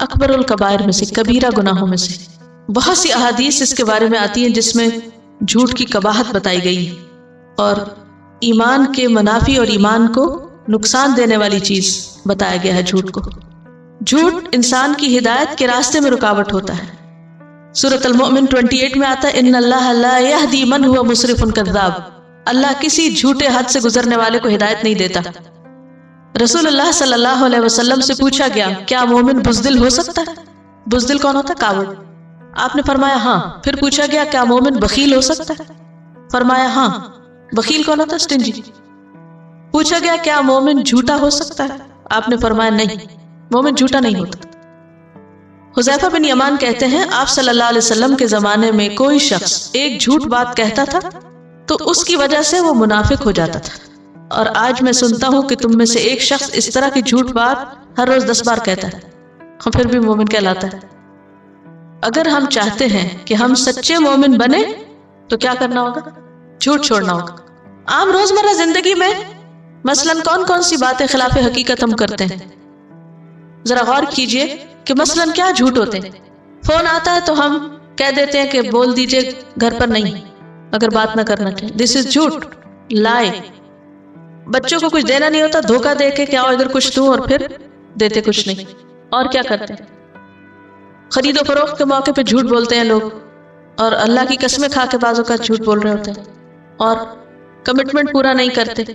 अकबर उल कबायर में से, कबीरा गुनाहों में से। बहुत सी अहादीस इसके बारे में आती हैं जिसमें झूठ की कबाहत बताई गई है और ईमान के मुनाफी और ईमान को नुकसान देने वाली चीज बताया गया है झूठ को। झूठ इंसान की हिदायत के रास्ते में रुकावट होता है। सूरत अल-मोमिन 28 में आता है, इन्नल्लाह ला यहदी मन हुवा मुसरिफुन कज़्ज़ाब। अल्लाह किसी झूठे हद से गुजरने वाले को हिदायत नहीं देता। रसूलुल्लाह सल्लल्लाहु अलैहि वसल्लम से पूछा गया, क्या मोमिन बुज़दिल हो सकता है? बुज़दिल कौन होता है? कावड़। आपने फरमाया हाँ। फिर पूछा गया, क्या मोमिन बखील हो सकता है? फरमाया हाँ। बखील कौन होता है? स्टिंजी। पूछा गया, क्या मोमिन झूठा हो सकता है? आपने फरमाया नहीं, मोमिन झूठा नहीं होता। हुज़ैफा बिन यमान कहते हैं, आप सल्लल्लाहु अलैहि वसल्लम के जमाने में कोई शख्स एक झूठ बात कहता था तो उसकी वजह से वो मुनाफिक हो जाता था, और आज मैं सुनता हूँ कि तुम में से एक शख्स इस तरह की झूठ बात हर रोज 10 बार कहता है, हम फिर भी मोमिन कहलाता है। अगर हम चाहते हैं कि हम सच्चे मोमिन बने तो क्या करना होगा? झूठ छोड़ना होगा। आम रोजमर्रा जिंदगी में मसलन कौन कौन सी बातें खिलाफ हकीकत हम करते हैं, जरा गौर कीजिए कि मसलन क्या झूठ होते हैं। फोन आता है तो हम कह देते हैं कि बोल दीजिए घर पर नहीं, अगर बात ना करना चाहिए। दिस इज झूठ, लाई। बच्चों को कुछ देना नहीं होता, धोखा दे के क्या इधर कुछ दूं और फिर देते कुछ नहीं। और क्या करते हैं? खरीदो फरोख्त के मौके पे झूठ बोलते हैं लोग, और अल्लाह की कसमें खा के बाजों का झूठ बोल रहे होते हैं, और कमिटमेंट पूरा नहीं करते।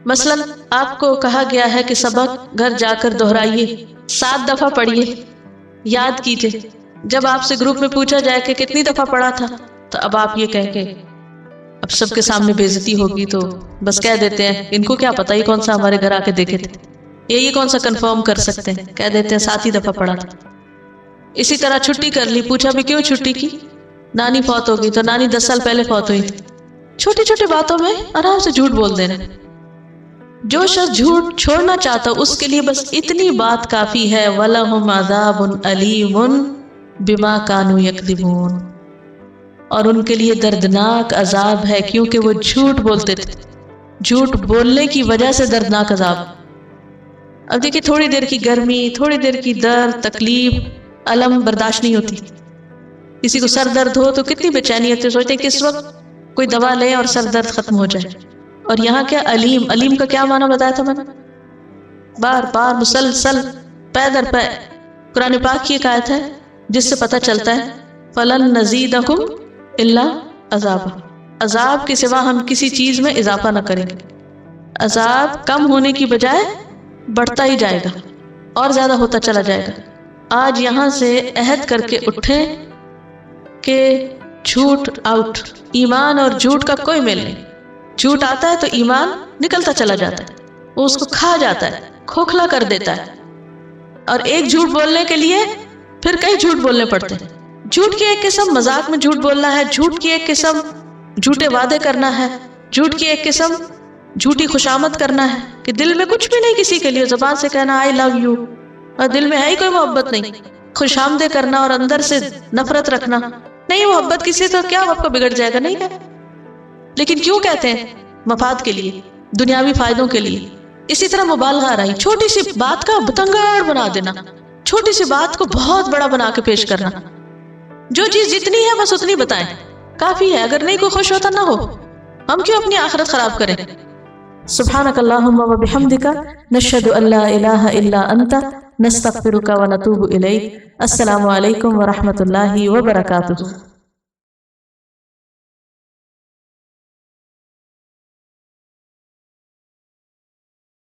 मसलन आपको कहा गया है कि सबक घर जाकर दोहराइए, 7 दफा पढ़िए, याद कीजिए। जब आपसे ग्रुप में पूछा जाए कि कितनी दफा पढ़ा था, तो अब आप ये कह के, अब सबके सामने बेइज्जती होगी तो बस कह देते हैं इनको क्या पता, ये कौन सा हमारे घर आके देखे थे, ये कौन सा कंफर्म कर सकते हैं, कह देते हैं 7 ही दफा पढ़ा था। इसी तरह छुट्टी कर ली, पूछा भी क्यों छुट्टी की? नानी फौत हो गई, तो नानी 10 साल पहले फौत हुई थी। छोटी छोटी बातों में आराम से झूठ बोल देना। जो शख्स झूठ छोड़ना चाहता उसके लिए बस इतनी बात काफी है, वलहुम अज़ाबुन अलीमुन बिमा कानू यकदिबून, और उनके लिए दर्दनाक अजाब है क्योंकि वो झूठ बोलते थे। झूठ बोलने की वजह से दर्दनाक अजाब। अब देखिए, थोड़ी देर की गर्मी, थोड़ी देर की दर्द, तकलीफ, अलम बर्दाश्त नहीं होती। किसी को सर दर्द हो तो कितनी बेचैनी होती है, सोचते हैं किस वक्त कोई दवा ले और सर दर्द खत्म हो जाए। और यहाँ क्या अलीम, अलीम का क्या माना बताया था मैंने? बार बार मुसलसल पै दर पै। कुरान पाक की एक आयत है जिससे पता चलता है, फलन नज़ीदहुम इल्ला अज़ाब, अजाब के सिवा हम किसी चीज में इजाफा न करेंगे। अजाब कम होने की बजाय बढ़ता ही जाएगा और ज्यादा होता चला जाएगा। आज यहाँ से अहद करके उठे कि झूठ आउट, ईमान और झूठ का कोई मेल नहीं। झूठ आता है तो ईमान निकलता चला जाता है, वो उसको खा जाता है, खोखला कर देता है, और एक झूठ बोलने के लिए फिर कई झूठ बोलने पड़ते हैं। झूठ की एक किस्म मजाक में झूठ बोलना है, झूठ की एक किस्म झूठे वादे करना है, झूठ की एक किस्म झूठी खुशामद करना है कि दिल में कुछ भी नहीं किसी के लिए, जुबान से कहना आई लव यू और दिल में है ही कोई मोहब्बत नहीं। खुशामदे करना और अंदर से नफरत रखना, नहीं मोहब्बत किसी तो क्या आपका बिगड़ जाएगा, नहीं है। लेकिन क्यों कहते हैं? मफाद के लिए, दुनियावी फायदों के लिए। इसी तरह मुबालगा रही, छोटी सी बात का बतंगड़ बना देना, छोटी सी बात को बहुत बड़ा बना के पेश करना। जो चीज जितनी है बस उतनी बताएं, काफी है। अगर नहीं कोई खुश होता ना हो, हम क्यों अपनी आखिरत खराब करें? सुब्हानकल्लाहुम्मा व बिहम्दिका नशहदु अल्ला इलाहा इल्ला अंता नस्तगफिरुका व नतूबु इलैक। अस्सलामु अलैकुम व रहमतुल्लाहि व बरकातुहू।